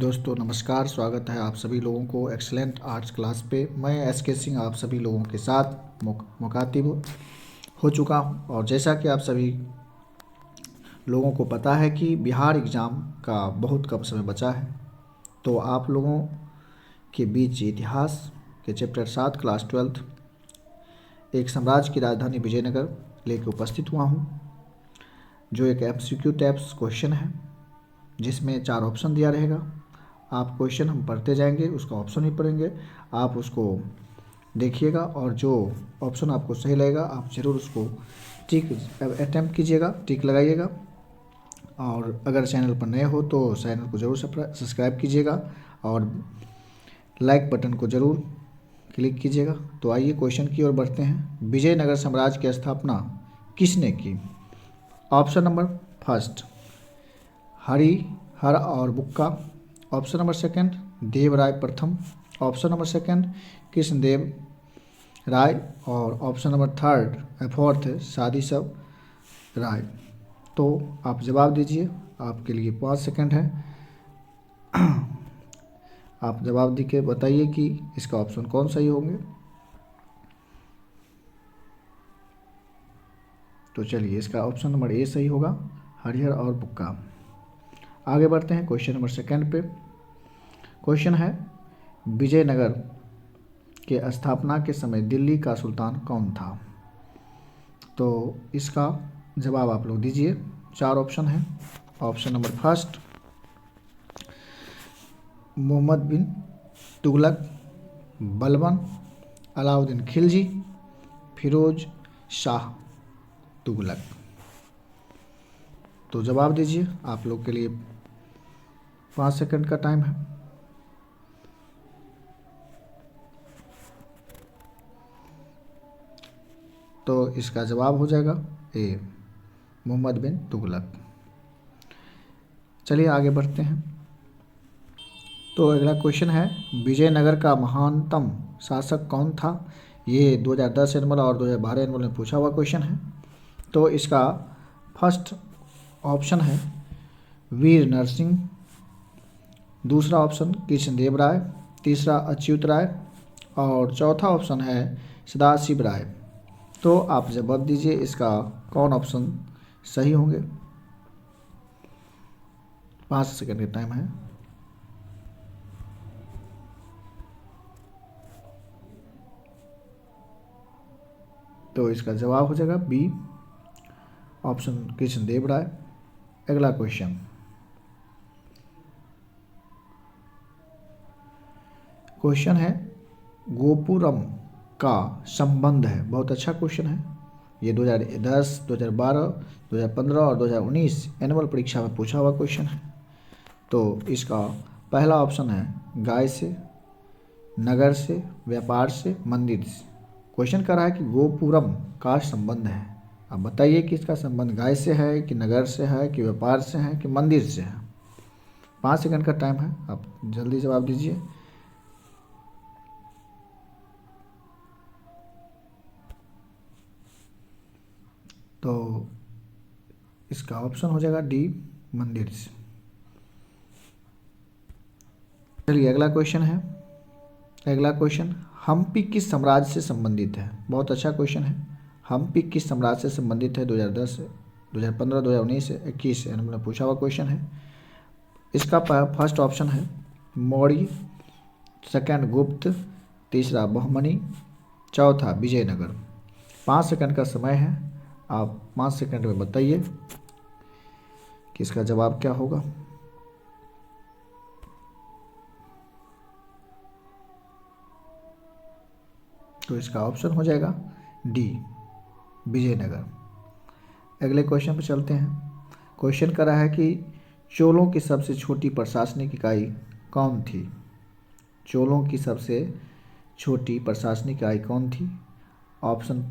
दोस्तों नमस्कार, स्वागत है आप सभी लोगों को एक्सीलेंट आर्ट्स क्लास पे। मैं एसके सिंह आप सभी लोगों के साथ मुखातिब हो चुका हूं। और जैसा कि आप सभी लोगों को पता है कि बिहार एग्ज़ाम का बहुत कम समय बचा है, तो आप लोगों के बीच इतिहास के चैप्टर 7 क्लास 12 एक साम्राज्य की राजधानी विजयनगर लेकर उपस्थित हुआ हूँ, जो एक MCQ टाइप्स क्वेश्चन है जिसमें 4 ऑप्शन दिया रहेगा। आप क्वेश्चन हम पढ़ते जाएंगे, उसका ऑप्शन भी पढ़ेंगे, आप उसको देखिएगा और जो ऑप्शन आपको सही लगेगा आप ज़रूर उसको टिक अटैम्प्ट कीजिएगा, टिक लगाइएगा। और अगर चैनल पर नए हो तो चैनल को ज़रूर सब्सक्राइब कीजिएगा और लाइक बटन को ज़रूर क्लिक कीजिएगा। तो आइए क्वेश्चन की ओर बढ़ते हैं। विजयनगर साम्राज्य की स्थापना किसने की? ऑप्शन नंबर फर्स्ट हरिहर और बुक्का। ऑप्शन नंबर सेकंड देवराय प्रथम। ऑप्शन नंबर सेकंड कृष्णदेव राय। और ऑप्शन नंबर फोर्थ सादिशव राय। तो आप जवाब दीजिए, आपके लिए 5 सेकंड है। आप जवाब दे के बताइए कि इसका ऑप्शन कौन सही होंगे। तो चलिए, इसका ऑप्शन नंबर ए सही होगा, हरिहर और बुक्का। आगे बढ़ते हैं क्वेश्चन नंबर सेकंड पे। क्वेश्चन है विजयनगर के स्थापना के समय दिल्ली का सुल्तान कौन था? तो इसका जवाब आप लोग दीजिए। 4 ऑप्शन है। ऑप्शन नंबर फर्स्ट मोहम्मद बिन तुगलक, बलबन, अलाउद्दीन खिलजी, फिरोज शाह तुगलक। तो जवाब दीजिए, आप लोग के लिए 5 सेकंड का टाइम है। तो इसका जवाब हो जाएगा ए, मोहम्मद बिन तुगलक। चलिए आगे बढ़ते हैं। तो अगला क्वेश्चन है विजयनगर का महानतम शासक कौन था? ये 2010 एनुअल और 2012 एनुअल में पूछा हुआ क्वेश्चन है। तो इसका फर्स्ट ऑप्शन है वीर नरसिंह, दूसरा ऑप्शन कृष्णदेव राय, तीसरा अच्युत राय और चौथा ऑप्शन है सदाशिव राय। तो आप जवाब दीजिए, इसका कौन ऑप्शन सही होंगे। 5 सेकंड का टाइम है। तो इसका जवाब हो जाएगा बी, ऑप्शन कृष्णदेव राय। अगला क्वेश्चन है गोपुरम का संबंध है। बहुत अच्छा क्वेश्चन है। ये 2010, 2012, 2015 और 2019 एनुअल परीक्षा में पूछा हुआ क्वेश्चन है। तो इसका पहला ऑप्शन है गाय से, नगर से, व्यापार से, मंदिर से। क्वेश्चन कर रहा है कि गोपुरम का संबंध है। अब बताइए कि इसका संबंध गाय से है कि नगर से है कि व्यापार से है कि मंदिर से है। 5 सेकंड का टाइम है, आप जल्दी जवाब दीजिए। तो इसका ऑप्शन हो जाएगा डी, मंदिर से। चलिए अगला क्वेश्चन है। अगला क्वेश्चन हम्पी किस साम्राज्य से संबंधित है? बहुत अच्छा क्वेश्चन है। हम्पी किस साम्राज्य से संबंधित है? 2010, 2015, 2019, 21 में पूछा हुआ क्वेश्चन है। इसका फर्स्ट ऑप्शन है मौर्य, सेकंड गुप्त, तीसरा बहमनी, चौथा विजयनगर। 5 सेकंड का समय है, आप 5 सेकंड में बताइए कि इसका जवाब क्या होगा। तो इसका ऑप्शन हो जाएगा डी, विजयनगर। अगले क्वेश्चन पर चलते हैं। क्वेश्चन कर रहा है कि चोलों की सबसे छोटी प्रशासनिक इकाई कौन थी? चोलों की सबसे छोटी प्रशासनिक इकाई कौन थी? ऑप्शन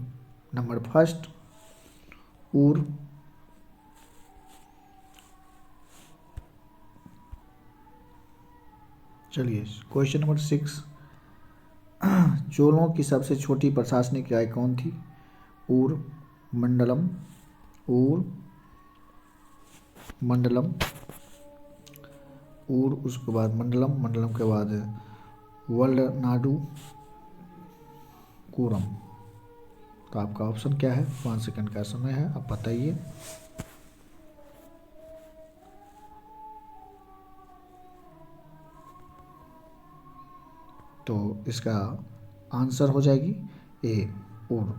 नंबर फर्स्ट ऊर, चलिए क्वेश्चन नंबर 6, चोलों की सबसे छोटी प्रशासनिक इकाई कौन थी? ऊर, मंडलम, ऊर, मंडलम, ऊर, उसके बाद मंडलम, मंडलम के बाद वलनाडु कूरम। तो आपका ऑप्शन क्या है? 5 सेकंड का समय है, आप बताइए। तो इसका आंसर हो जाएगी ए, ऊर।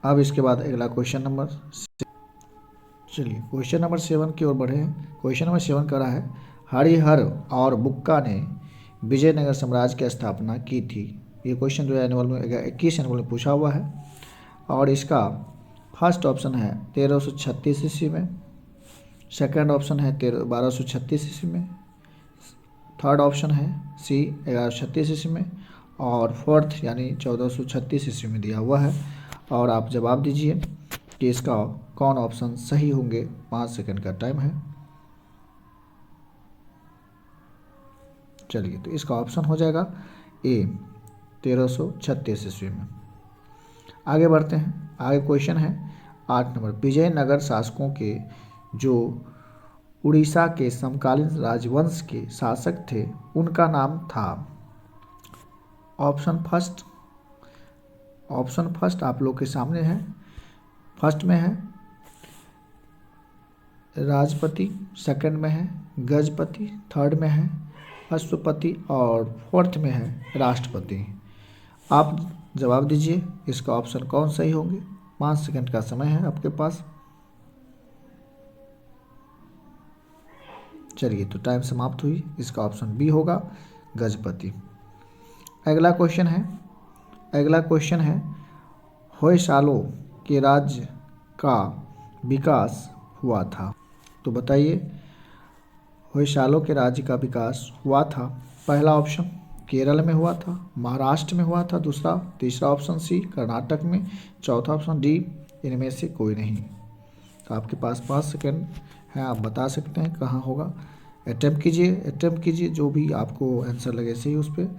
अब इसके बाद अगला क्वेश्चन नंबर, चलिए क्वेश्चन नंबर 7 की ओर बढ़े हैं। क्वेश्चन नंबर 7 कर रहा है, हरिहर और बुक्का ने विजयनगर साम्राज्य की स्थापना की थी। ये क्वेश्चन जो है एनुअल में 21 एनुअल में पूछा हुआ है और इसका फर्स्ट ऑप्शन है 1336 ईस्वी में, सेकंड ऑप्शन है 1236 ईस्वी में, थर्ड ऑप्शन है सी 1136 ईस्वी में और फोर्थ यानी 1436 ईस्वी में दिया हुआ है। और आप जवाब दीजिए कि इसका कौन ऑप्शन सही होंगे। 5 सेकंड का टाइम है। चलिए, तो इसका ऑप्शन हो जाएगा ए 1336 ईस्वी में। आगे बढ़ते हैं। आगे क्वेश्चन है 8 नंबर, विजयनगर शासकों के जो उड़ीसा के समकालीन राजवंश के शासक थे उनका नाम था। ऑप्शन फर्स्ट आप लोग के सामने है। फर्स्ट में है राजपति, सेकंड में है गजपति, थर्ड में है अश्वपति और फोर्थ में है राष्ट्रपति। आप जवाब दीजिए इसका ऑप्शन कौन सही होंगे। 5 सेकंड का समय है आपके पास। चलिए, तो टाइम समाप्त हुई। इसका ऑप्शन बी होगा गजपति। अगला क्वेश्चन है होयसालों के राज्य का विकास हुआ था। तो बताइए होयसालों के राज्य का विकास हुआ था। पहला ऑप्शन केरल में हुआ था, महाराष्ट्र में हुआ था, तीसरा ऑप्शन सी कर्नाटक में, चौथा ऑप्शन डी इनमें से कोई नहीं। तो आपके पास 5 सेकंड है, आप बता सकते हैं कहाँ होगा। अटेम्प्ट कीजिए जो भी आपको आंसर लगे सही उस पर।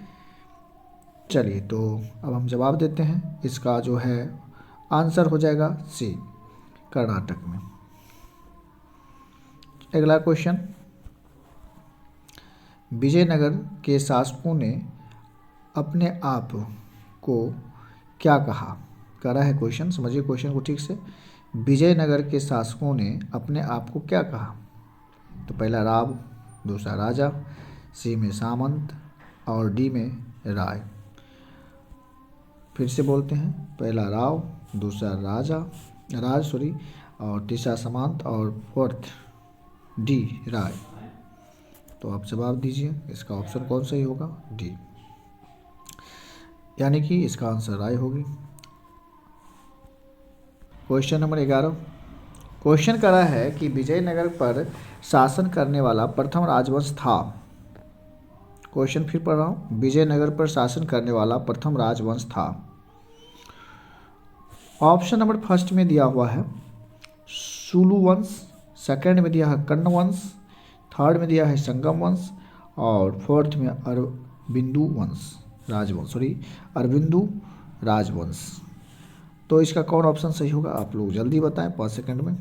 चलिए, तो अब हम जवाब देते हैं। इसका जो है आंसर हो जाएगा सी कर्नाटक में। अगला क्वेश्चन, विजयनगर के शासकों ने अपने आप को क्या कहा? करा है क्वेश्चन, समझिए क्वेश्चन को ठीक से। विजयनगर के शासकों ने अपने आप को क्या कहा? तो पहला राव, दूसरा राजा, सी में सामंत और डी में राय। फिर से बोलते हैं, पहला राव, दूसरा और तीसरा सामंत और फोर्थ डी राय। तो आप जवाब दीजिए इसका ऑप्शन कौन सही होगा। डी, यानी कि इसका आंसर राय होगी। क्वेश्चन नंबर 11, क्वेश्चन करा है कि विजयनगर पर शासन करने वाला प्रथम राजवंश था। क्वेश्चन फिर पढ़ रहा हूँ, विजयनगर पर शासन करने वाला प्रथम राजवंश था। ऑप्शन नंबर फर्स्ट में दिया हुआ है सुलु वंश, सेकंड में दिया है कर्ण वंश, थर्ड में दिया है संगम वंश और फोर्थ में अरबिंदु राजवंश। तो इसका कौन ऑप्शन सही होगा आप लोग जल्दी बताएं 5 सेकंड में।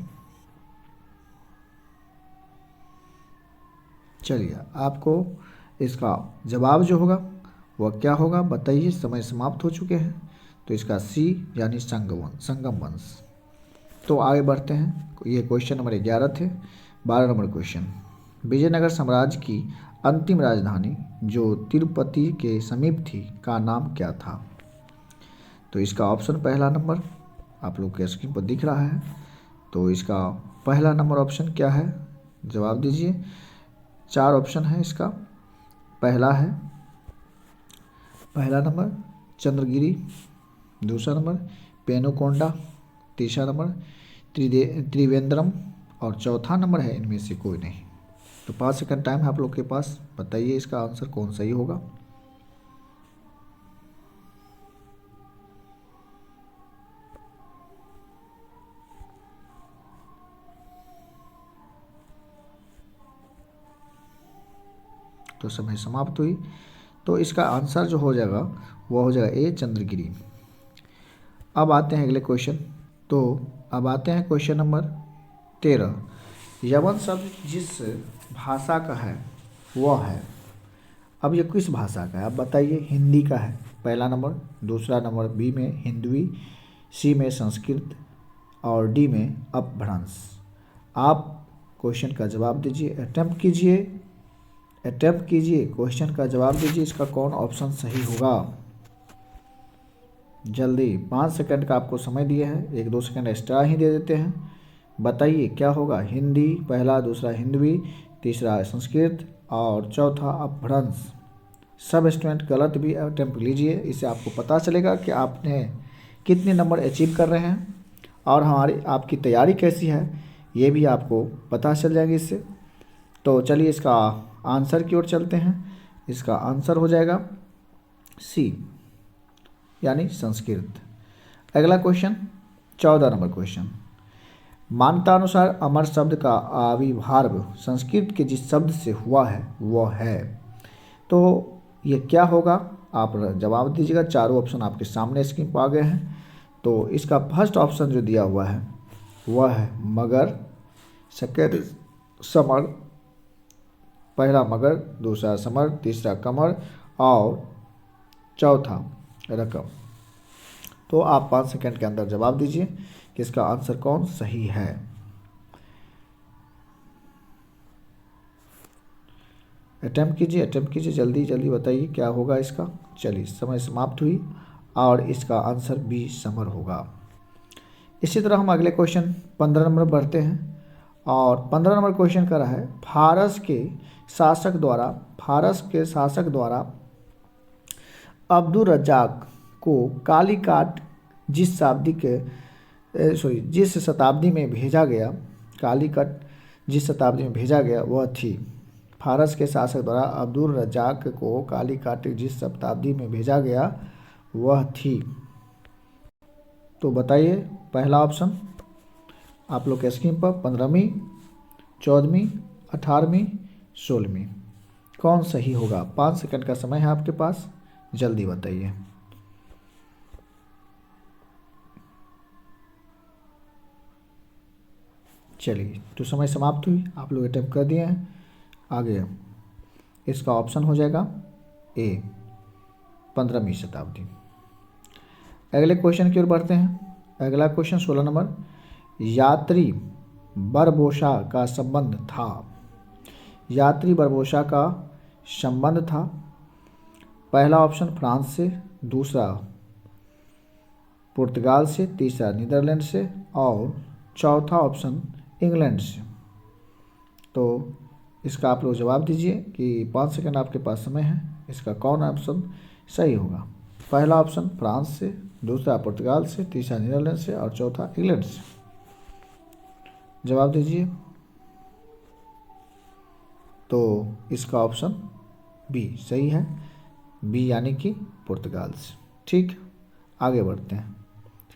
चलिए, आपको इसका जवाब जो होगा वह क्या होगा बताइए। समय समाप्त हो चुके हैं। तो इसका सी यानी संगम वंश। तो आगे बढ़ते हैं। ये क्वेश्चन नंबर 11 थे। 12 नंबर क्वेश्चन, विजयनगर साम्राज्य की अंतिम राजधानी जो तिरुपति के समीप थी का नाम क्या था? तो इसका ऑप्शन पहला नंबर आप लोग के स्क्रीन पर दिख रहा है। तो इसका पहला नंबर ऑप्शन क्या है, जवाब दीजिए। 4 ऑप्शन है इसका। पहला नंबर चंद्रगिरी, दूसरा नंबर पेनुकोंडा, तीसरा नंबर त्रिवेंद्रम और चौथा नंबर है इनमें से कोई नहीं। तो 5 सेकंड टाइम है आप लोग के पास, बताइए इसका आंसर कौन सही होगा। तो समय समाप्त हुई। तो इसका आंसर जो हो जाएगा वह हो जाएगा ए चंद्रगिरी। अब आते हैं अगले क्वेश्चन। तो अब आते हैं क्वेश्चन नंबर 13। यवन शब्द जिस भाषा का है वह है। अब ये किस भाषा का है आप बताइए। हिंदी का है पहला नंबर, दूसरा नंबर बी में हिंदवी, सी में संस्कृत और डी में अपभ्रंश। आप क्वेश्चन का जवाब दीजिए, अटेम्प्ट कीजिए, क्वेश्चन का जवाब दीजिए। इसका कौन ऑप्शन सही होगा? जल्दी, 5 सेकंड का आपको समय दिया है, 1-2 सेकंड एक्स्ट्रा ही दे देते हैं। बताइए क्या होगा। हिंदी पहला, दूसरा हिंदवी, तीसरा संस्कृत और चौथा अपभ्रंश। सब स्टूडेंट गलत भी अटेम्प्ट लीजिए, इससे आपको पता चलेगा कि आपने कितने नंबर अचीव कर रहे हैं और आपकी तैयारी कैसी है, ये भी आपको पता चल जाएगी इससे। तो चलिए इसका आंसर की ओर चलते हैं। इसका आंसर हो जाएगा सी यानी संस्कृत। अगला क्वेश्चन 14 नंबर क्वेश्चन। मान्यतानुसार अमर शब्द का आविर्भाव संस्कृत के जिस शब्द से हुआ है वह है। तो ये क्या होगा आप जवाब दीजिएगा। चारों ऑप्शन आपके सामने स्क्रीन पर आ गए हैं। तो इसका फर्स्ट ऑप्शन जो दिया हुआ है वह है मगर, सेकेंड समर, पहला मगर, दूसरा समर, तीसरा कमर और चौथा रकम। तो आप 5 सेकंड के अंदर जवाब दीजिए कि इसका आंसर कौन सही है। अटेम्प्ट कीजिए, जल्दी जल्दी बताइए क्या होगा इसका। चलिए समय समाप्त हुई और इसका आंसर बी समर होगा। इसी तरह हम अगले क्वेश्चन 15 नंबर बढ़ते हैं और 15 नंबर क्वेश्चन कर रहा है फारस के शासक द्वारा अब्दुल रज्जाक को कालीकाट जिस शताब्दी में भेजा गया, कालीकट जिस शताब्दी में भेजा गया वह थी। फारस के शासक द्वारा अब्दुल रज्जाक को कालीकाट जिस शताब्दी में भेजा गया वह थी। तो बताइए पहला ऑप्शन आप लोग के स्क्रीन पर 15वीं, 14वीं, 18वीं, 16वीं कौन सही होगा। 5 सेकंड का समय है आपके पास, जल्दी बताइए। चलिए तो समय समाप्त हुई, आप लोग अटेम्प्ट कर दिए हैं। आगे इसका ऑप्शन हो जाएगा ए 15वीं शताब्दी। अगले क्वेश्चन की ओर बढ़ते हैं। अगला क्वेश्चन 16 नंबर। यात्री बरबोसा का संबंध था। पहला ऑप्शन फ्रांस से, दूसरा पुर्तगाल से, तीसरा नीदरलैंड से और चौथा ऑप्शन इंग्लैंड से। तो इसका आप लोग जवाब दीजिए कि 5 सेकंड आपके पास समय है। इसका कौन ऑप्शन सही होगा। पहला ऑप्शन फ्रांस से, दूसरा पुर्तगाल से, तीसरा नीदरलैंड से और चौथा इंग्लैंड से। जवाब दीजिए। तो इसका ऑप्शन बी सही है, बी यानी कि पुर्तगाल से। ठीक, आगे बढ़ते हैं।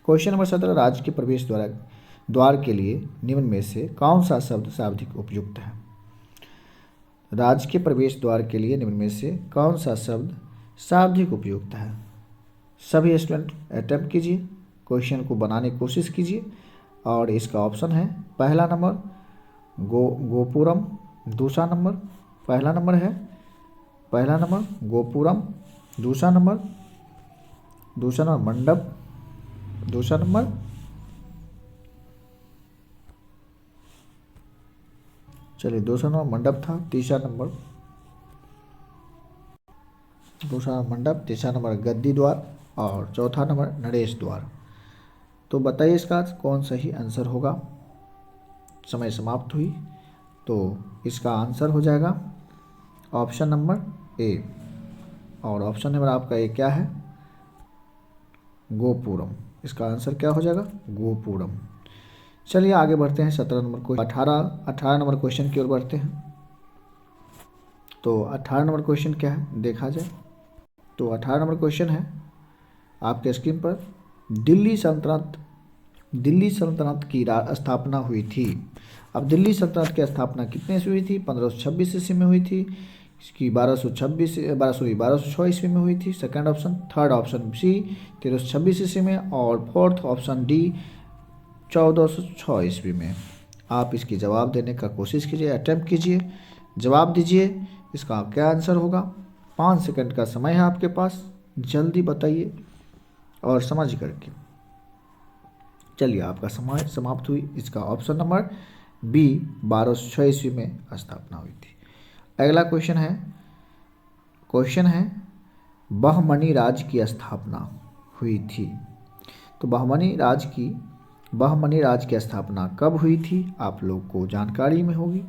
Question number 17। राज्य के प्रवेश द्वार के लिए निम्न में से कौन सा शब्द शाब्दिक उपयुक्त है। राज्य के प्रवेश द्वार के लिए निम्न में से कौन सा शब्द शाब्दिक उपयुक्त है। सभी स्टूडेंट अटेम्प्ट कीजिए, क्वेश्चन को बनाने की कोशिश कीजिए और इसका ऑप्शन है पहला नंबर गोपुरम, दूसरा नंबर पहला नंबर गोपुरम, दूसरा नंबर मंडप, दूसरा नंबर मंडप था, तीसरा मंडप, तीसरा नंबर गद्दी द्वार और चौथा नंबर नरेश द्वार। तो बताइए इसका कौन सही आंसर होगा। समय समाप्त हुई। तो इसका आंसर हो जाएगा ऑप्शन नंबर ए और ऑप्शन नंबर आपका ए क्या है, गोपुरम। इसका आंसर क्या हो जाएगा, गोपुरम। चलिए आगे बढ़ते हैं 17 नंबर को 18 नंबर क्वेश्चन की ओर बढ़ते हैं। तो 18 नंबर क्वेश्चन क्या है देखा जाए। तो 18 नंबर क्वेश्चन है आपके स्क्रीन पर। दिल्ली सल्तनत की स्थापना हुई थी। अब दिल्ली सल्तनत की स्थापना कितने से हुई थी। 1526 ईस्वी में हुई थी। इसकी 1206 ईस्वी में हुई थी, second option. Third option C 1326 ईस्वी में और फोर्थ ऑप्शन डी 1406 ईस्वी में। आप इसकी जवाब देने का कोशिश कीजिए, अटेम्प्ट कीजिए, जवाब दीजिए, इसका क्या आंसर होगा। 5 सेकंड का समय है आपके पास, जल्दी बताइए और समझ करके। चलिए, आपका समय समाप्त हुई। इसका ऑप्शन नंबर बी 1206 ईस्वी में स्थापना हुई थी। अगला क्वेश्चन है बहमनी राज्य की स्थापना हुई थी। तो बहमनी राज्य की स्थापना कब हुई थी, आप लोग को जानकारी में होगी।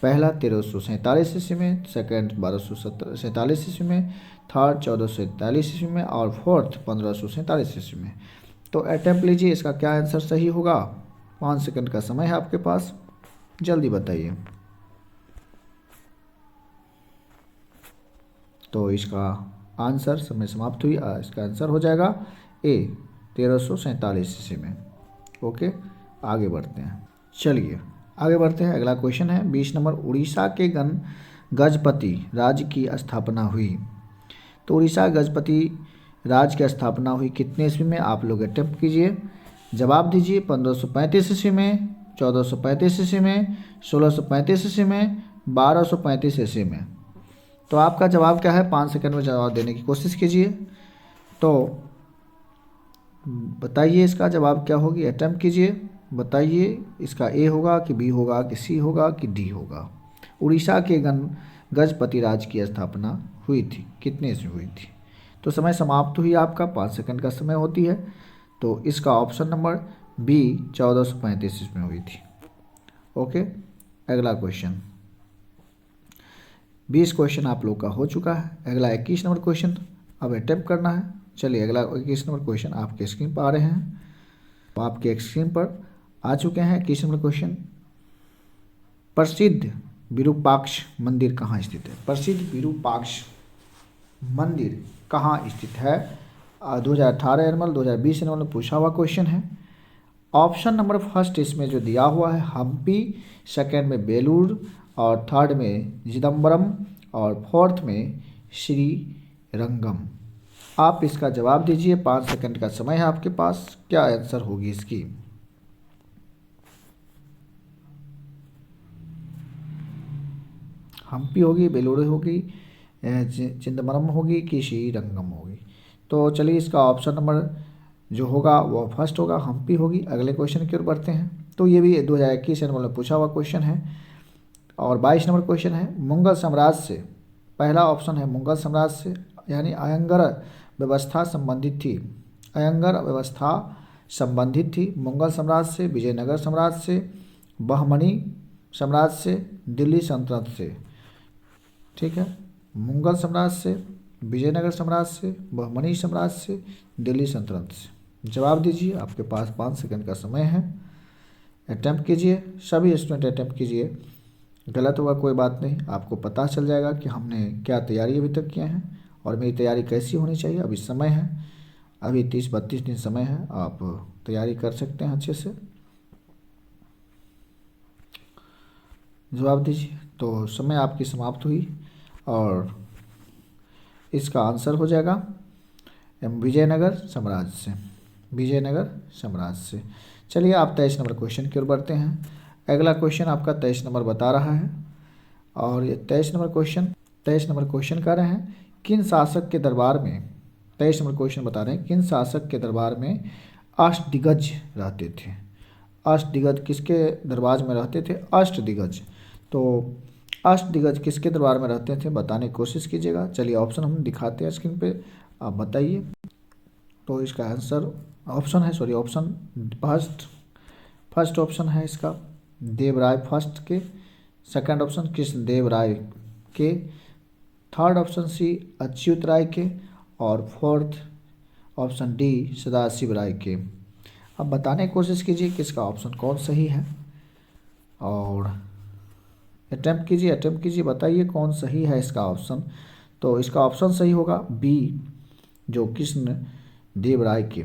पहला 1347 ईस्वी में, सेकंड 1247 ईस्वी में, थर्ड 1443 ईस्वी में और फोर्थ 1547 ईस्वी में। तो अटेम्प्ट लीजिए, इसका क्या आंसर सही होगा। 5 सेकंड का समय है आपके पास, जल्दी बताइए। तो इसका आंसर, समय समाप्त हुई, इसका आंसर हो जाएगा ए 1347 ईस्वी में। ओके, आगे बढ़ते हैं। चलिए आगे बढ़ते हैं। अगला क्वेश्चन है 20 नंबर, उड़ीसा के गजपति राज्य की स्थापना हुई। तो उड़ीसा गजपति राज्य की स्थापना हुई कितने ईस्वी में, आप लोग अटेम्प्ट कीजिए, जवाब दीजिए। 1535 ईस्वी में, 1435 ईस्वी में, 1635 ईस्वी में, 1235 ईस्वी में। तो आपका जवाब क्या है, 5 सेकंड में जवाब देने की कोशिश कीजिए। तो बताइए इसका जवाब क्या होगी, अटेम्प्ट कीजिए, बताइए इसका ए होगा कि बी होगा कि सी होगा कि डी होगा। उड़ीसा के गजपति राज्य की स्थापना हुई थी, कितने ईस्वी हुई थी। तो समय समाप्त हुई आपका, 5 सेकंड का समय होती है। तो इसका ऑप्शन नंबर बी 1435 में हुई थी। ओके, अगला क्वेश्चन 20 क्वेश्चन आप लोग का हो चुका है। अगला 21 नंबर क्वेश्चन अब अटेम्प्ट करना है। चलिए, अगला 21 नंबर क्वेश्चन आपके स्क्रीन पर आ रहे हैं। तो आपके स्क्रीन पर आ चुके हैं 21 नंबर क्वेश्चन। प्रसिद्ध विरूपाक्ष मंदिर कहाँ स्थित है। प्रसिद्ध विरूपाक्ष मंदिर कहाँ स्थित है। 2018 एनुअल 2020 एनुअल में पूछा हुआ क्वेश्चन है। ऑप्शन नंबर फर्स्ट इसमें जो दिया हुआ है हम्पी, सेकंड में बेलूर और थर्ड में चिदम्बरम और फोर्थ में श्रीरंगम। आप इसका जवाब दीजिए, 5 सेकंड का समय है आपके पास, क्या आंसर होगी इसकी। हम्पी होगी, बेलूर होगी, चिदम्बरम होगी कि श्रीरंगम होगी। तो चलिए, इसका ऑप्शन नंबर जो होगा वो फर्स्ट होगा, हम्पी होगी। अगले क्वेश्चन की ओर बढ़ते हैं। तो ये भी 2021 एनुअल में पूछा हुआ क्वेश्चन है। और 22 नंबर क्वेश्चन है मुगल साम्राज्य से, पहला ऑप्शन है मुगल साम्राज्य से, यानी अयंगर व्यवस्था संबंधित थी। अयंगर व्यवस्था संबंधित थी मुगल साम्राज्य से, विजयनगर साम्राज्य से, बहमनी साम्राज्य से, दिल्ली सल्तनत से। ठीक है, मुगल साम्राज्य से, विजयनगर साम्राज्य से, बहमनी साम्राज्य से, दिल्ली सल्तनत से। जवाब दीजिए, आपके पास 5 सेकंड का समय है, अटेम्प्ट कीजिए, सभी स्टूडेंट अटेम्प्ट कीजिए। गलत होगा कोई बात नहीं, आपको पता चल जाएगा कि हमने क्या तैयारी अभी तक किया है और मेरी तैयारी कैसी होनी चाहिए। अभी समय है, अभी 30-32 दिन समय है, आप तैयारी कर सकते हैं अच्छे से। जवाब दीजिए। तो समय आपकी समाप्त हुई और इसका आंसर हो जाएगा विजयनगर साम्राज्य से, विजयनगर साम्राज्य से। चलिए, आप 23 नंबर क्वेश्चन की ओर बढ़ते हैं। अगला क्वेश्चन आपका 23 नंबर बता रहा है और ये 23 नंबर क्वेश्चन कर रहे हैं किन शासक के दरबार में, 23 नंबर क्वेश्चन बता रहे हैं किन शासक के दरबार में अष्टदिग्गज रहते थे। अष्टदिग्गज किसके दरबार में रहते थे, अष्टदिग्गज। तो अष्टदिग्गज किसके दरबार में रहते थे, बताने की कोशिश कीजिएगा। चलिए, ऑप्शन हम दिखाते हैं स्क्रीन पे, आप बताइए। तो इसका आंसर ऑप्शन फर्स्ट ऑप्शन है इसका देवराय फर्स्ट के, सेकंड ऑप्शन कृष्णदेव राय के, थर्ड ऑप्शन सी अच्युत राय के और फोर्थ ऑप्शन डी सदाशिव राय के। अब बताने की कोशिश कीजिए कि इसका ऑप्शन कौन सही है और अटेम्प्ट कीजिए, बताइए कौन सही है इसका ऑप्शन। तो इसका ऑप्शन सही होगा बी, जो कृष्णदेव राय के,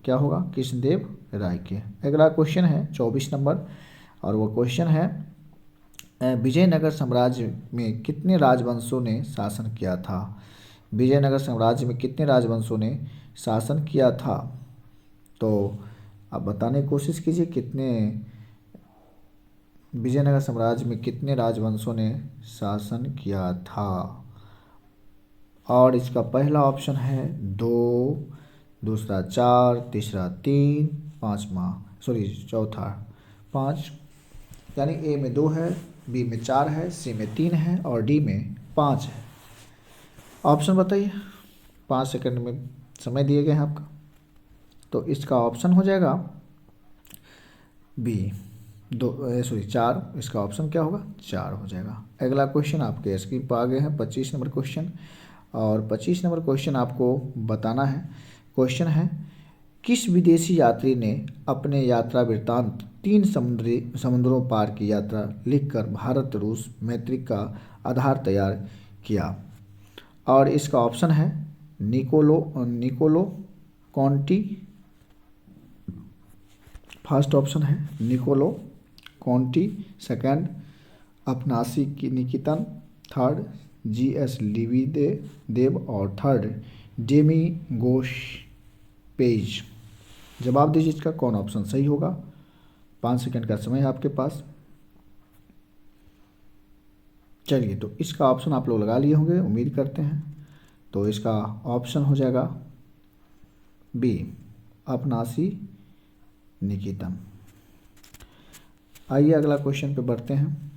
क्या होगा, कृष्णदेव राय के। अगला क्वेश्चन है 24 नंबर और वो क्वेश्चन है विजयनगर साम्राज्य में कितने राजवंशों ने शासन किया था। विजयनगर साम्राज्य में कितने राजवंशों ने शासन किया था। तो आप बताने की कोशिश कीजिए कितने विजयनगर साम्राज्य में कितने राजवंशों ने शासन किया था? और इसका पहला ऑप्शन है 2, दूसरा 4, तीसरा 3, चौथा 5। यानी ए में 2 है, बी में 4 है, सी में 3 है और डी में 5 है। ऑप्शन बताइए। 5 सेकंड में समय दिए गए हैं आपका। तो इसका ऑप्शन हो जाएगा बी 4। इसका ऑप्शन क्या होगा? 4 हो जाएगा। अगला क्वेश्चन आपके स्क्रीन पर आ गए हैं, 25 नंबर क्वेश्चन। और 25 नंबर क्वेश्चन आपको बताना है। क्वेश्चन है, किस विदेशी यात्री ने अपने यात्रा वृत्तांत 3 समुद्रों पार की यात्रा लिखकर भारत रूस मैत्री का आधार तैयार किया? और इसका ऑप्शन है निकोलो कॉन्टी। फर्स्ट ऑप्शन है Niccolo कॉन्टी, second अपनासी Niketan, third GS लिविदे देव और थर्ड डेमी गोश पेज। जवाब दीजिए इसका कौन ऑप्शन सही होगा। 5 सेकंड का समय है आपके पास। चलिए, तो इसका ऑप्शन आप लोग लगा लिए होंगे, उम्मीद करते हैं। तो इसका ऑप्शन हो जाएगा बी अपनासी निकितन। आइए अगला क्वेश्चन पे बढ़ते हैं।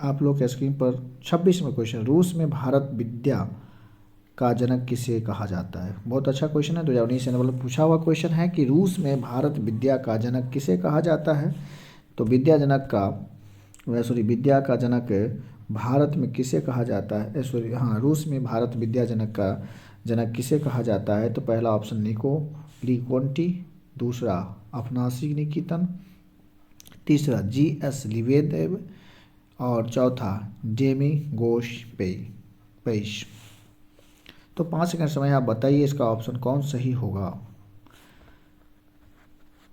आप लोग के स्क्रीन पर 26वां क्वेश्चन, रूस में भारत विद्या का जनक किसे कहा जाता है? बहुत अच्छा क्वेश्चन है, 2019 से मतलब पूछा हुआ क्वेश्चन है कि रूस में भारत विद्या का जनक किसे कहा जाता है। तो विद्या का जनक भारत में किसे कहा जाता है? रूस में भारत विद्या जनक का जनक किसे कहा जाता है? तो पहला ऑप्शन निकोली कोंटी, दूसरा अफनासी निकितन, तीसरा जीएस लिवेदेव और चौथा डेमी गोश पेश। तो 5 सेकंड समय आप बताइए इसका ऑप्शन कौन सही होगा।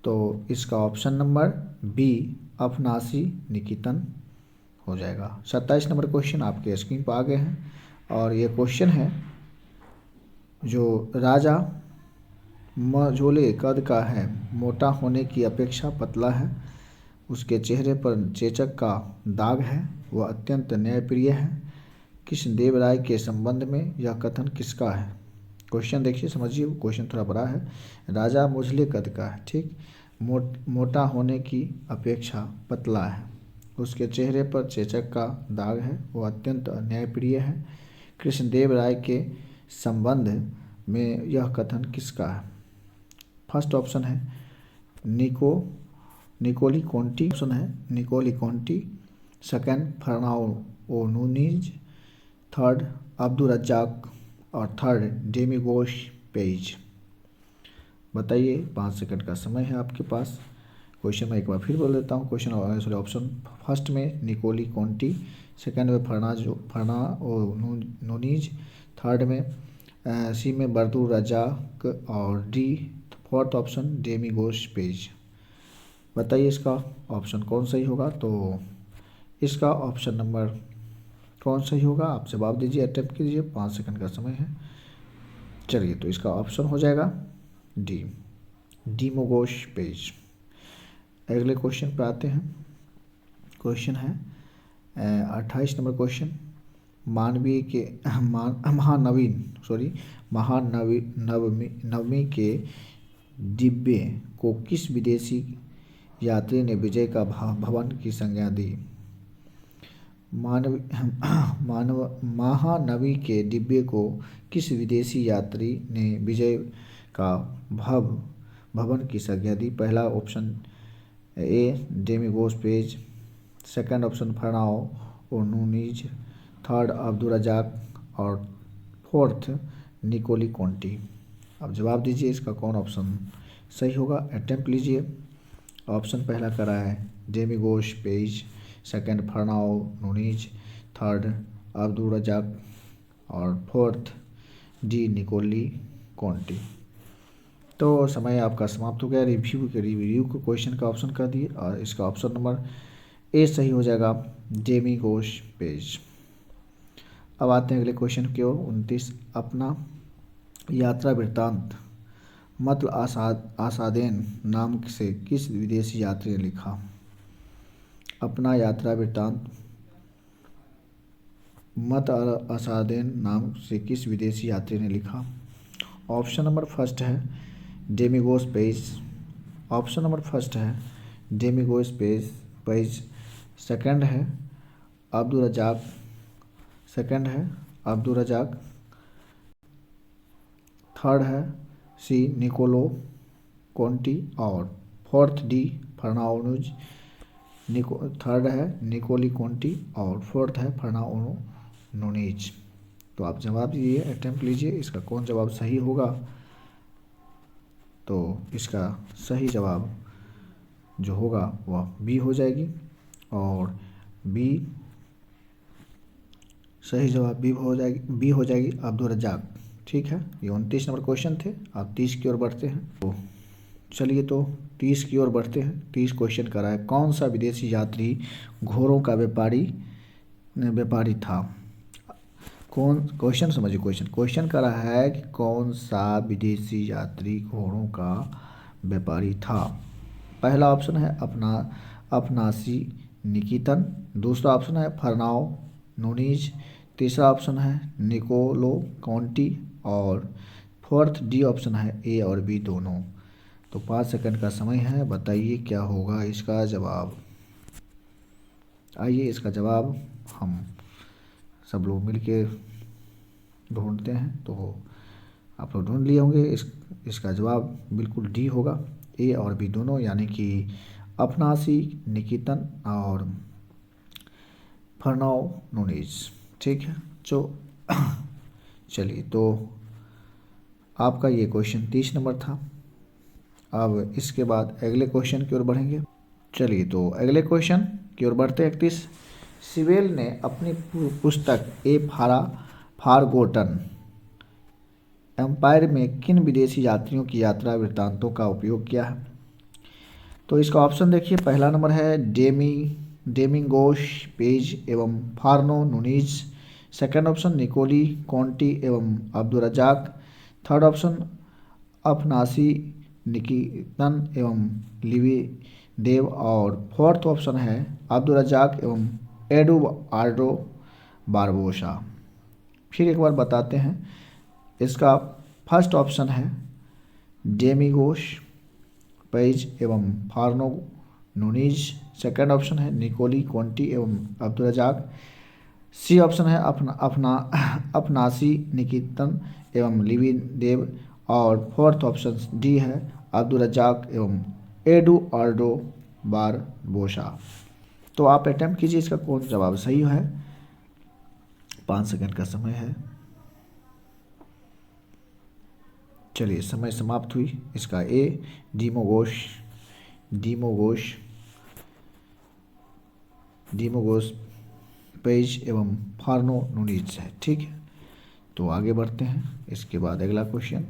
तो इसका ऑप्शन नंबर बी अफनासी निकितन हो जाएगा। 27 नंबर क्वेश्चन आपके स्क्रीन पर आ गए हैं और ये क्वेश्चन है, जो राजा मझोले कद का है, मोटा होने की अपेक्षा पतला है, उसके चेहरे पर चेचक का दाग है, वह अत्यंत न्यायप्रिय है, कृष्णदेव राय के संबंध में यह कथन किसका है? क्वेश्चन देखिए, समझिए, क्वेश्चन थोड़ा बड़ा है। राजा मुझले कद का है, ठीक, मोटा होने की अपेक्षा पतला है, उसके चेहरे पर चेचक का दाग है, वह अत्यंत न्यायप्रिय है, कृष्णदेव राय के संबंध में यह कथन किसका है? फर्स्ट ऑप्शन है निकोली कोंटी, ऑप्शन है Nicolo Conti, second Fernao Nuniz, third Abdul Razzaq और थर्ड डेमी गोश पेज। बताइए, 5 सेकंड का समय है आपके पास। क्वेश्चन मैं एक बार फिर बोल देता हूँ। क्वेश्चन ऑप्शन फर्स्ट में निकोली कोंटी, सेकंड में फर्नाओ नूनीज, थर्ड में सी में अब्दुल रज्जाक और डी फोर्थ ऑप्शन डेमी गोश पेज। बताइए इसका ऑप्शन कौन सही होगा। तो इसका ऑप्शन नंबर कौन सही होगा, आप जवाब दीजिए, अटेम्प्ट कीजिए, 5 सेकंड का समय है। चलिए, तो इसका ऑप्शन हो जाएगा डी डीमोगोश पेज। अगले क्वेश्चन पर आते हैं। क्वेश्चन है 28 नंबर क्वेश्चन, महानवमी के डिब्बे को किस विदेशी यात्री ने विजय का भवन की संज्ञा दी? महानवी के डिब्बे को किस विदेशी यात्री ने विजय का भवन की संज्ञा दी? पहला option A Demi Gauss Paes, second option फर्नाओ Nuniz, third Abdul Razzaq और फोर्थ निकोली कोंटी। अब जवाब दीजिए इसका कौन ऑप्शन सही होगा, अटेम्प्ट लीजिए। ऑप्शन पहला करा है Domingos Paes, second Fernao Nuniz, third Abdul Razzaq और फोर्थ डी निकोली कोंटी। तो समय आपका समाप्त हो गया। रिव्यू को क्वेश्चन का ऑप्शन कर दिए और इसका ऑप्शन नंबर ए सही हो जाएगा, डेमी गोश पेज। अब आते हैं अगले क्वेश्चन की ओर। 29, अपना यात्रा वृत्तांत मतलब आसादेन नाम से किस विदेशी यात्री ने लिखा? अपना यात्रा वृत्तांत मत असादेन नाम से किस विदेशी यात्री ने लिखा? ऑप्शन नंबर फर्स्ट है डेमिगोस पेज। ऑप्शन नंबर फर्स्ट है डेमिगोस पेज। सेकंड है अब्दुल रजाक। सेकंड है अब्दुल रजाक। थर्ड है सी निकोलो कोंटी और फोर्थ डी फर्नाओनुज। थर्ड है निकोली कोंटी और फोर्थ है फर्नाओनो नूनीज। तो आप जवाब दीजिए, अटेम्प्ट लीजिए, इसका कौन जवाब सही होगा? तो इसका सही जवाब जो होगा वह बी हो जाएगी और बी सही जवाब बी हो जाएगी अब्दुल रजाक। ठीक है, ये 29 नंबर क्वेश्चन थे। आप 30 की ओर बढ़ते हैं। तो चलिए तो 30 की ओर बढ़ते हैं। 30 क्वेश्चन कर रहा है, कौन सा विदेशी यात्री घोड़ों का व्यापारी था? कौन, क्वेश्चन समझिए, क्वेश्चन कर रहा है कि कौन सा विदेशी यात्री घोड़ों का व्यापारी था? पहला ऑप्शन है अपनासी निकितन। दूसरा ऑप्शन है फर्नाओ नूनीज। तीसरा ऑप्शन है निकोलो कॉन्टी और फोर्थ डी ऑप्शन है ए और बी दोनों। तो 5 सेकंड का समय है, बताइए क्या होगा इसका जवाब। आइए इसका जवाब हम सब लोग मिलके ढूंढते हैं। तो आप लोग ढूंढ लिए होंगे, इसका जवाब बिल्कुल डी होगा, ए और बी दोनों, यानी कि अपनासी निकितन और फर्नाओ नूनीज। ठीक है, चलिए तो आपका ये क्वेश्चन 30 नंबर था। अब इसके बाद अगले क्वेश्चन की ओर बढ़ेंगे। चलिए तो अगले क्वेश्चन की ओर बढ़ते हैं। 31 सिवेल ने अपनी पुस्तक ए फारगोटन एम्पायर में किन विदेशी यात्रियों की यात्रा वृत्तांतों का उपयोग किया है? तो इसका ऑप्शन देखिए, पहला नंबर है डेमिंगोश पेज एवं फार्नो नूनीज। सेकंड ऑप्शन निकोली कॉन्टी एवं अब्दुल रजाक। थर्ड ऑप्शन अपनासी निकितन एवं लिवी देव और फोर्थ ऑप्शन है अब्दुल रजाक एवं एडुआर्डो बारबोसा। फिर एक बार बताते हैं, इसका फर्स्ट ऑप्शन है डेमिगोश पेज एवं फार्नो नूनीज। सेकंड ऑप्शन है निकोली कॉन्टी एवं अब्दुल रजाक। सी ऑप्शन है अपनासी निकितन एवं लिवी देव और फोर्थ ऑप्शन डी है अब्दुल रजाक एवं एडुआर्डो बारबोसा। तो आप अटेम्प्ट कीजिए, इसका कौन जवाब सही है। 5 सेकंड का समय है। चलिए, समय समाप्त हुई। इसका ए डीमोगोस पेज एवं फार्नो नूनीज है। ठीक है, तो आगे बढ़ते हैं। इसके बाद अगला क्वेश्चन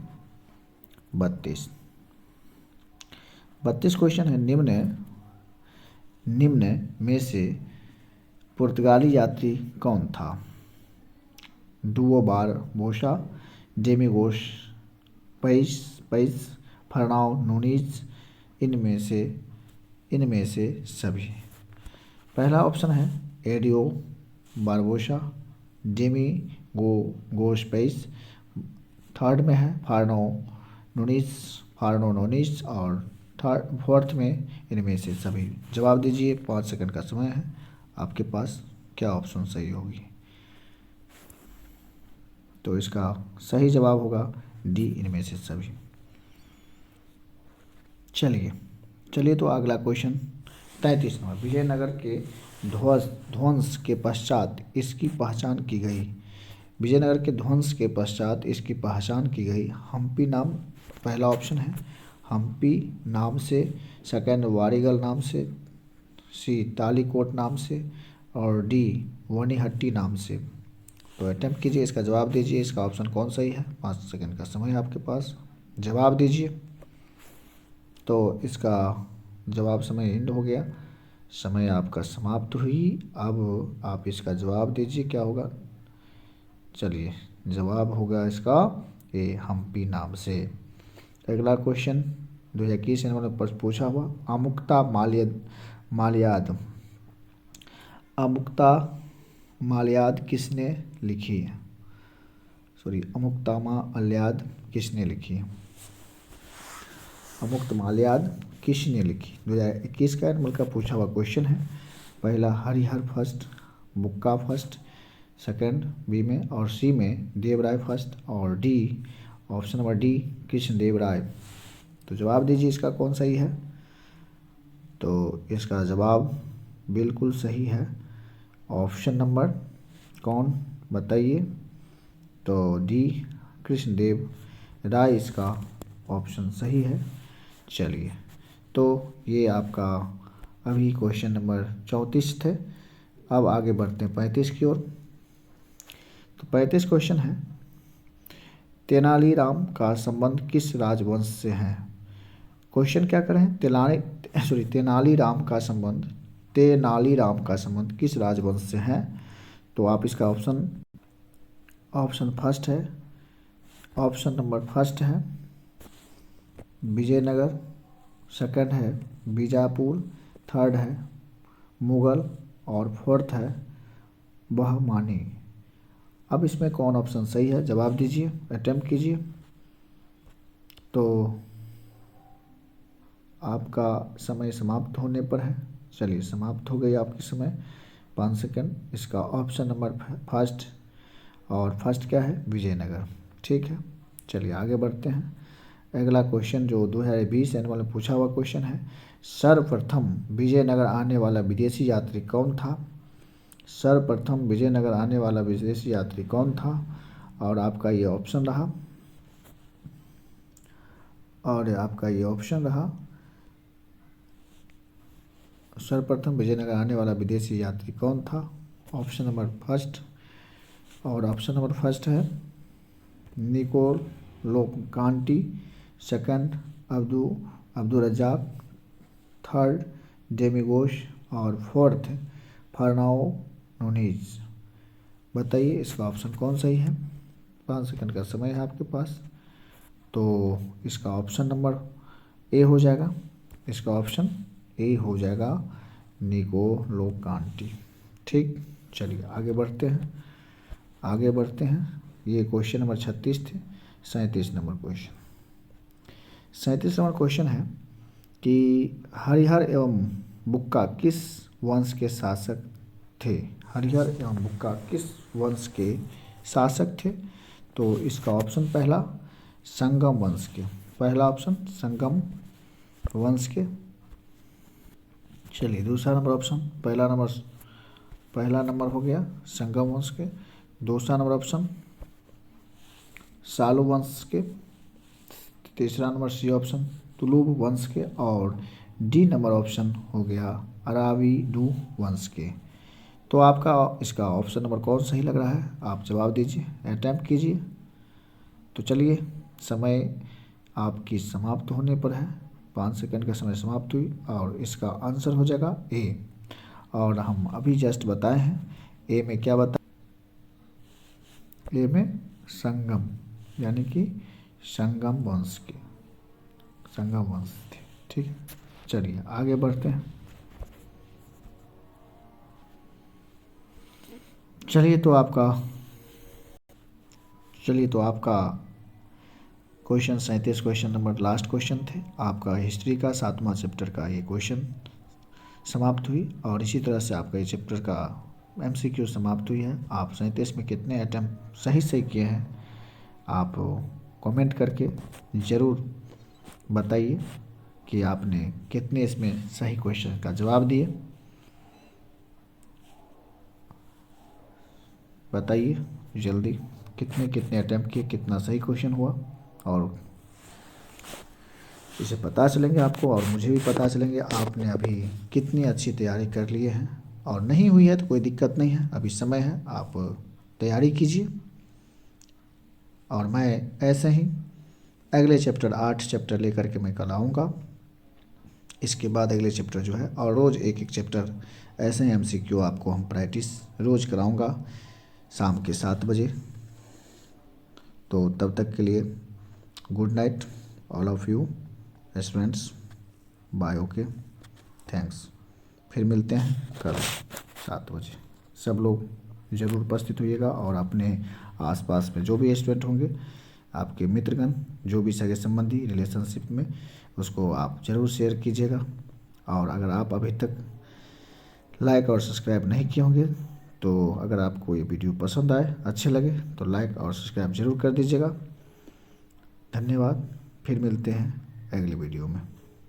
32 क्वेश्चन है, निम्न में से पुर्तगाली यात्री कौन था? डुओ Barbosa, Domingos Paes, Fernao Nuniz, इनमें से सभी। पहला ऑप्शन है एडियो बारबोसा, डेमिगोस पेज। थर्ड में है फार्नो नूनीज और फोर्थ में इनमें से सभी। जवाब दीजिए, 5 सेकंड का समय है आपके पास। क्या ऑप्शन सही होगी? तो इसका सही जवाब होगा डी, इनमें से सभी। चलिए तो अगला क्वेश्चन 33 नंबर, विजयनगर के ध्वंस के पश्चात इसकी पहचान की गई। विजयनगर के ध्वंस के पश्चात इसकी पहचान की गई। हम्पी नाम पहला ऑप्शन है, हम्पी नाम से। सेकंड वारीगल नाम से। सी तालीकोट नाम से और डी वनीहट्टी नाम से। तो अटेम्प्ट कीजिए, इसका जवाब दीजिए, इसका ऑप्शन कौन सही है। 5 सेकंड का समय है आपके पास, जवाब दीजिए। तो इसका जवाब समय एंड हो गया, समय आपका समाप्त हुई। अब आप इसका जवाब दीजिए, क्या होगा। चलिए, जवाब होगा इसका ए, हम्पी नाम से। अगला क्वेश्चन 2021 में पूछा हुआ, अमुक्ता माल्याद अमुक्ता माल्याद किसने लिखी है? सॉरी, अमुक्तामा अल्याद किसने लिखी है? अमुक्त माल्याद किसने लिखी? 2021 का एनुअल का पूछा हुआ क्वेश्चन है। पहला Harihara first, Bukka first, second B में, और सी में देवराय फर्स्ट, और D option number D Krishnadeva Raya. तो जवाब दीजिए इसका कौन सही है? तो इसका जवाब बिल्कुल सही है ऑप्शन नंबर कौन बताइए? तो डी कृष्णदेव राय इसका ऑप्शन सही है। चलिए, तो ये आपका अभी क्वेश्चन नंबर 34 थे। अब आगे बढ़ते हैं 35 की ओर। तो 35 क्वेश्चन है, तेनालीराम का संबंध किस राजवंश से है? क्वेश्चन क्या करें? तेनालीराम का संबंध किस राजवंश से है? तो आप इसका ऑप्शन फर्स्ट है, ऑप्शन नंबर फर्स्ट है विजयनगर, सेकंड है बीजापुर, थर्ड है मुगल, और फोर्थ है बहमानी। अब इसमें कौन ऑप्शन सही है? जवाब दीजिए, अटेम्प्ट कीजिए। तो आपका समय समाप्त होने पर है। चलिए, समाप्त हो गई आपकी समय, 5 सेकंड। इसका ऑप्शन नंबर फर्स्ट, और फर्स्ट क्या है? विजयनगर। ठीक है, चलिए आगे बढ़ते हैं। अगला क्वेश्चन जो 2020 एनुअल में पूछा हुआ क्वेश्चन है, सर्वप्रथम विजयनगर आने वाला विदेशी यात्री कौन था? सर्वप्रथम विजयनगर आने वाला विदेशी यात्री कौन था? और आपका ये ऑप्शन रहा, सर्वप्रथम विजयनगर आने वाला विदेशी यात्री कौन था? ऑप्शन नंबर फर्स्ट, और ऑप्शन नंबर फर्स्ट है Nicolo Conti, second Abdul Razzaq, third Domingos, और फोर्थ फर्नाओ नूनीज। बताइए इसका ऑप्शन कौन सही है? 5 सेकंड का समय है आपके पास। तो इसका ऑप्शन नंबर ए हो जाएगा, इसका ऑप्शन ए हो जाएगा निकोलो कांटी। ठीक, चलिए आगे बढ़ते हैं। ये क्वेश्चन नंबर 36 थे। 37 नंबर क्वेश्चन है कि हरिहर एवं बुक्का किस वंश के शासक थे? हरिहर एवं बुक्का किस वंश के शासक थे? तो इसका ऑप्शन पहला संगम वंश के, पहला ऑप्शन संगम वंश के। चलिए, दूसरा नंबर ऑप्शन, पहला नंबर हो गया संगम वंश के, दूसरा नंबर ऑप्शन सालू वंश के, तीसरा नंबर सी ऑप्शन तुलुब वंश के, और डी नंबर ऑप्शन हो गया अराविडू वंश के। तो आपका इसका ऑप्शन नंबर कौन सही लग रहा है? आप जवाब दीजिए, अटैम्प्ट कीजिए। तो चलिए, समय आपकी समाप्त होने पर है, 5 सेकंड का समय समाप्त हुई, और इसका आंसर हो जाएगा ए। और हम अभी जस्ट बताए हैं ए में क्या ए में संगम, यानी कि संगम वंश थे। ठीक है, चलिए आगे बढ़ते हैं। चलिए तो आपका question 37 question number last question थे। आपका हिस्ट्री का 7वां चैप्टर का ये क्वेश्चन समाप्त हुई, और इसी तरह से आपका ये चैप्टर का MCQ समाप्त हुई है। आप 37 में कितने अटैम्प्ट सही किए हैं आप कमेंट करके ज़रूर बताइए कि आपने कितने इसमें सही क्वेश्चन का जवाब दिए। बताइए जल्दी, कितने अटैम्प्ट किए, कितना सही क्वेश्चन हुआ, और इसे पता चलेंगे आपको, और मुझे भी पता चलेंगे आपने अभी कितनी अच्छी तैयारी कर लिए हैं। और नहीं हुई है तो कोई दिक्कत नहीं है, अभी समय है, आप तैयारी कीजिए। और मैं ऐसे ही अगले चैप्टर 8 चैप्टर लेकर के मैं कल आऊँगा। इसके बाद अगले चैप्टर जो है, और रोज़ एक चैप्टर ऐसे ही MCQ आपको हम प्रैक्टिस रोज़ कराऊँगा शाम के 7 बजे। तो तब तक के लिए good night all of you students, bye, okay, thanks. फिर मिलते हैं कल। 7 बजे। सब लोग ज़रूर उपस्थित होइएगा और अपने आसपास में जो भी स्टूडेंट होंगे, आपके मित्रगण, जो भी सगे संबंधी रिलेशनशिप में, उसको आप ज़रूर शेयर कीजिएगा। और अगर आप अभी तक लाइक और सब्सक्राइब नहीं किए होंगे तो अगर आपको ये वीडियो पसंद आए, अच्छे लगे, तो लाइक और सब्सक्राइब ज़रूर कर दीजिएगा। धन्यवाद। फिर मिलते हैं अगले वीडियो में।